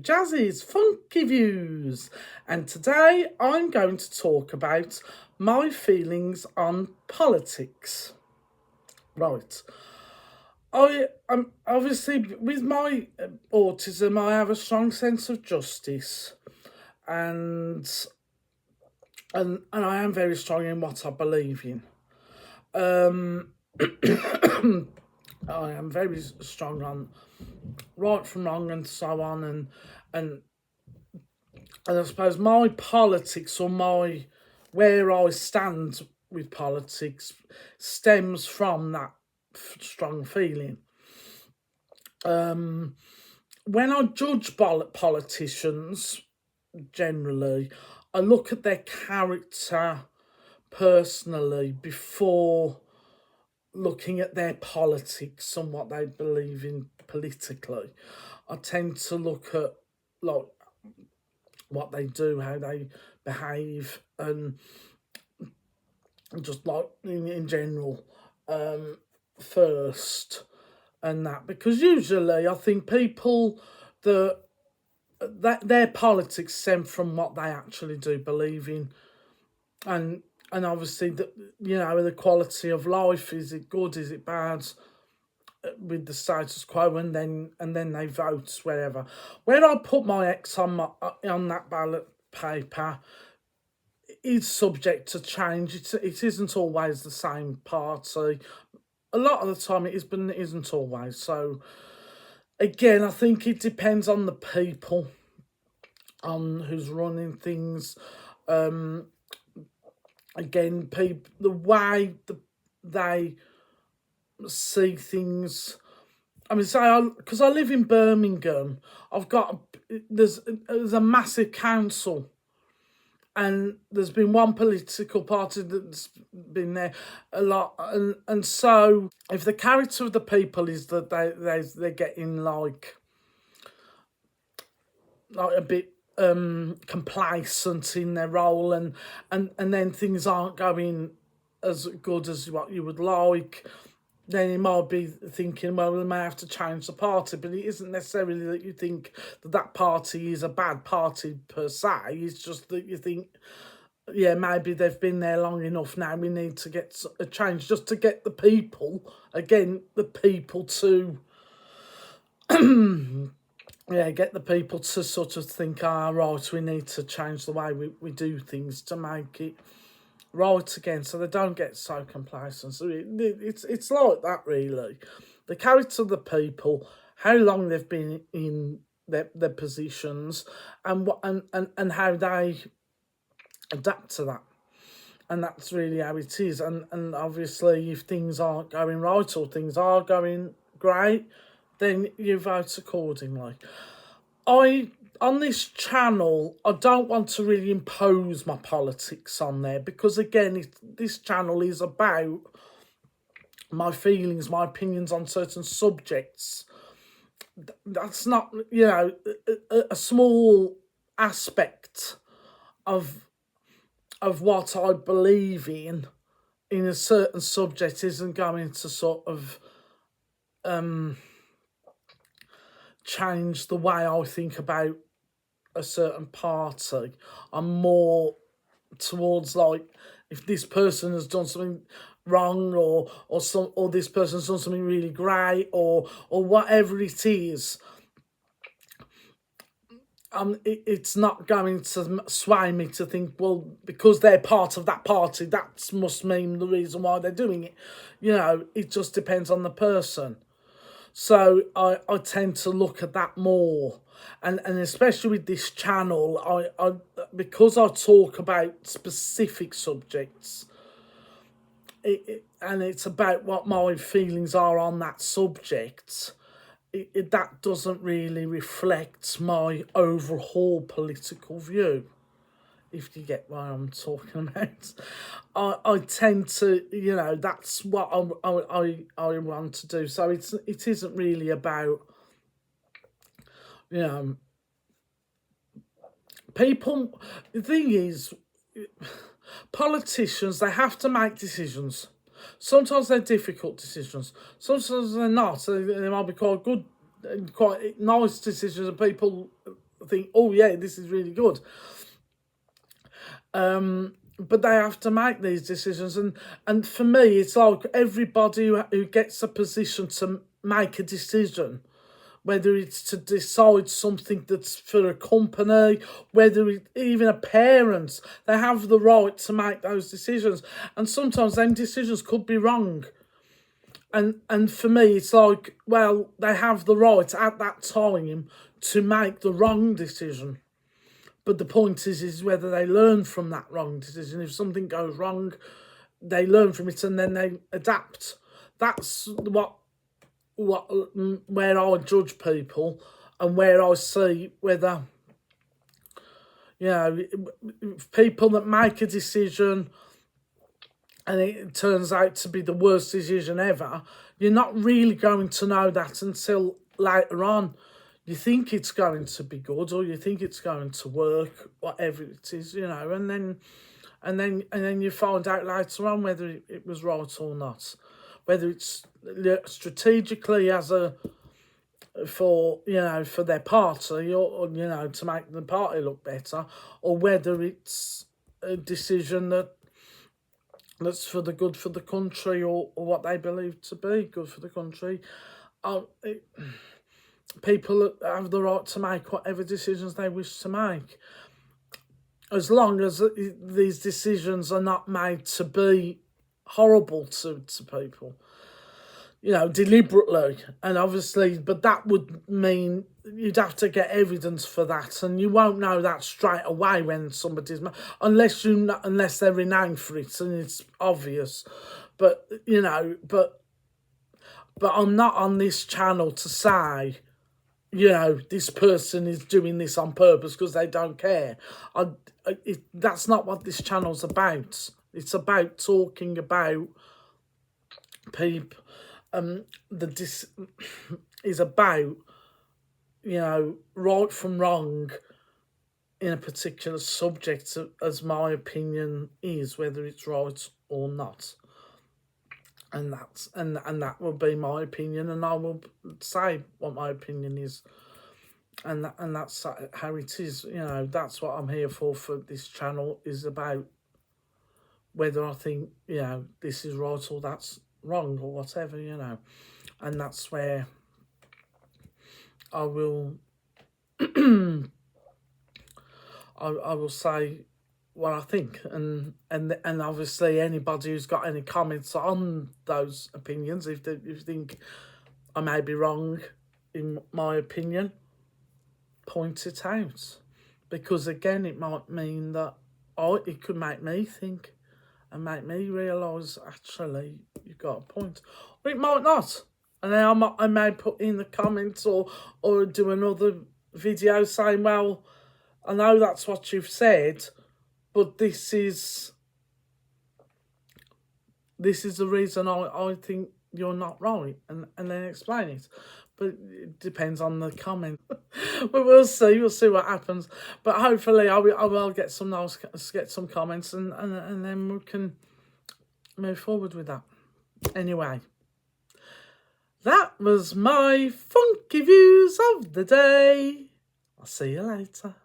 Jazzy's Funky Views, and today I'm going to talk about my feelings on politics. Right. I'm obviously with my autism, I have a strong sense of justice, and and I am very strong in what I believe in. I am very strong on right from wrong and so on, and and I suppose my politics or my where I stand with politics stems from that strong feeling. When I judge politicians, generally, I look at their character personally before looking at their politics and what they believe in politically. I tend to look at like what they do, how they behave, and just like in general first, and that because usually I think people that their politics stem from what they actually do believe in, and obviously the quality of life, is it good, is it bad, with the status quo, and then they vote wherever. When I put my X on that ballot paper, is subject to change. It isn't always the same party. A lot of the time it is, but it isn't always. So again, I think it depends on the people, on who's running things. Again, people, the way they see things. I mean, say, because I live in Birmingham, there's a massive council, and there's been one political party that's been there a lot, and so if the character of the people is that they're getting like a bit complacent in their role, and then things aren't going as good as what you would like, then you might be thinking, well, we may have to change the party. But it isn't necessarily that you think that party is a bad party per se. It's just that you think, yeah, maybe they've been there long enough now. We need to get a change just to get the people to, yeah, get the people to sort of think, right, we need to change the way we do things to make it right again, so they don't get so complacent. So it's like that, really. The character of the people, how long they've been in their positions, and how they adapt to that, and that's really how it is. And obviously, if things aren't going right or things are going great, then you vote accordingly. On this channel, I don't want to really impose my politics on there, because again, this channel is about my feelings, my opinions on certain subjects. That's not, a small aspect of what I believe in a certain subject isn't going to sort of change the way I think about a certain party. I'm more towards, like, if this person has done something wrong, or this person's done something really great, or whatever it is, it's not going to sway me to think, well, because they're part of that party, that must mean the reason why they're doing it. It just depends on the person. So I tend to look at that more, and especially with this channel, I because I talk about specific subjects, and it's about what my feelings are on that subject. That doesn't really reflect my overall political view, if you get what I'm talking about. I tend to, that's what I want to do. So it isn't really about, people. The thing is, politicians, they have to make decisions. Sometimes they're difficult decisions. Sometimes they're not. They might be quite good, quite nice decisions, and people think, oh yeah, this is really good. But they have to make these decisions, and for me, it's like everybody who gets a position to make a decision, whether it's to decide something that's for a company, whether even a parent, they have the right to make those decisions. And sometimes them decisions could be wrong. And for me, it's like, well, they have the right at that time to make the wrong decision. But the point is whether they learn from that wrong decision. If something goes wrong, they learn from it and then they adapt. That's where I judge people and where I see whether, people that make a decision and it turns out to be the worst decision ever, you're not really going to know that until later on. You think it's going to be good, or you think it's going to work, whatever it is, and then you find out later on whether it was right or not, whether it's strategically for their party, or to make the party look better, or whether it's a decision that's for the good for the country, or what they believe to be good for the country. People have the right to make whatever decisions they wish to make, as long as these decisions are not made to be horrible to people, deliberately. And obviously, but that would mean you'd have to get evidence for that, and you won't know that straight away when somebody's unless they're renowned for it and it's obvious. But but I'm not on this channel to say, this person is doing this on purpose because they don't care. That's not what this channel's about. It's about talking about people. Is about, right from wrong in a particular subject, as my opinion is, whether it's right or not. And that will be my opinion, and I will say what my opinion is, and that's how it is. That's what I'm here for this channel, is about whether I think this is right or that's wrong or whatever, and that's where I will I will say what I think, and obviously anybody who's got any comments on those opinions, if you think I may be wrong in my opinion, point it out, because again, it might mean that it could make me think and make me realise actually you've got a point, or it might not, and then I may put in the comments or do another video saying, well, I know that's what you've said, but this is the reason I think you're not right, and then explain it. But it depends on the comment. But we'll see what happens. But hopefully I will get some comments, and then we can move forward with that. Anyway, that was my funky views of the day. I'll see you later.